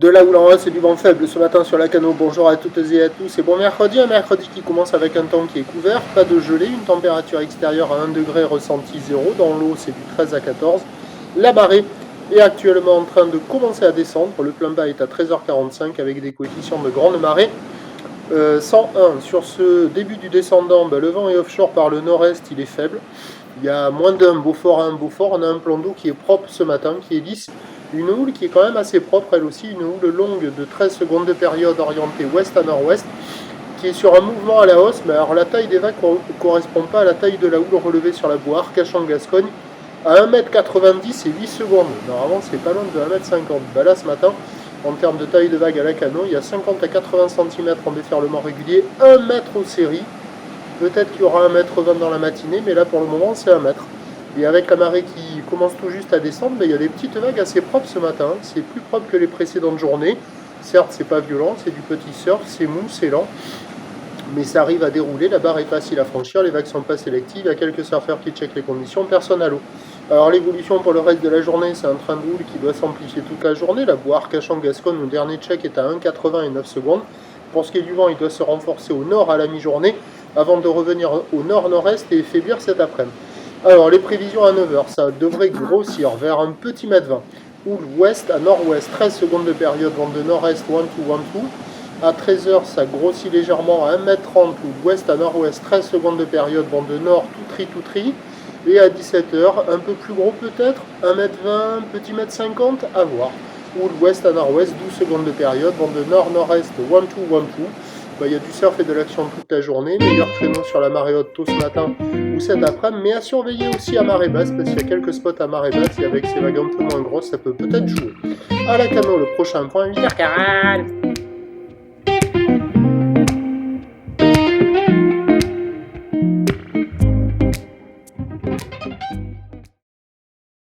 De la houle en hausse et du vent faible ce matin sur la Cano. Bonjour à toutes et à tous. Et bon mercredi, un mercredi qui commence avec un temps qui est couvert, pas de gelée, une température extérieure à 1 degré ressenti 0. Dans l'eau, c'est du 13 à 14. La marée est actuellement en train de commencer à descendre. Le plein bas est à 13h45 avec des coefficients de grande marée. 101. Sur ce début du descendant, le vent est offshore par le nord-est, il est faible. Il y a moins d'un Beaufort à un Beaufort. On a un plan d'eau qui est propre ce matin, qui est lisse. Une houle qui est quand même assez propre, elle aussi, une houle longue de 13 secondes de période orientée ouest à nord-ouest, qui est sur un mouvement à la hausse, mais alors la taille des vagues ne correspond pas à la taille de la houle relevée sur la boue Arcachon-Gascogne, à 1m90 et 8 secondes. Normalement, c'est pas loin de 1m50. Là, ce matin, en termes de taille de vague à la Cano, il y a 50 à 80 cm en déferlement régulier, 1 mètre aux séries. Peut-être qu'il y aura 1m20 dans la matinée, mais là, pour le moment, c'est 1 mètre. Et avec la marée qui commence tout juste à descendre, il y a des petites vagues assez propres ce matin. C'est plus propre que les précédentes journées. Certes, c'est pas violent, c'est du petit surf, c'est mou, c'est lent. Mais ça arrive à dérouler, la barre est facile à franchir, les vagues sont pas sélectives, il y a quelques surfeurs qui checkent les conditions, personne à l'eau. Alors l'évolution pour le reste de la journée, c'est un train de houle qui doit s'amplifier toute la journée. La boue Arcachon-Gascogne, le dernier check est à 1,80 et 9 secondes. Pour ce qui est du vent, il doit se renforcer au nord à la mi-journée, avant de revenir au nord-nord-est et faiblir cet après-midi. Alors, les prévisions à 9h, ça devrait grossir vers un petit mètre 20. Houle ouest à nord-ouest, 13 secondes de période, vent de nord-est, 1-2, 1-2. À 13h, ça grossit légèrement à 1m30, houle ouest à nord-ouest, 13 secondes de période, vent de nord, tout tri. Et à 17h, un peu plus gros peut-être, 1m20, petit mètre 50, à voir. Houle ouest à nord-ouest, 12 secondes de période, vent de nord-nord-est, 1-2, 1-2. Il y a du surf et de l'action toute la journée. Meilleur créneau sur la marée haute tôt ce matin ou cet après-midi, mais à surveiller aussi à marée basse parce qu'il y a quelques spots à marée basse et avec ces vagues un peu moins grosses, ça peut peut-être jouer. À la Cano, le prochain point 8h40.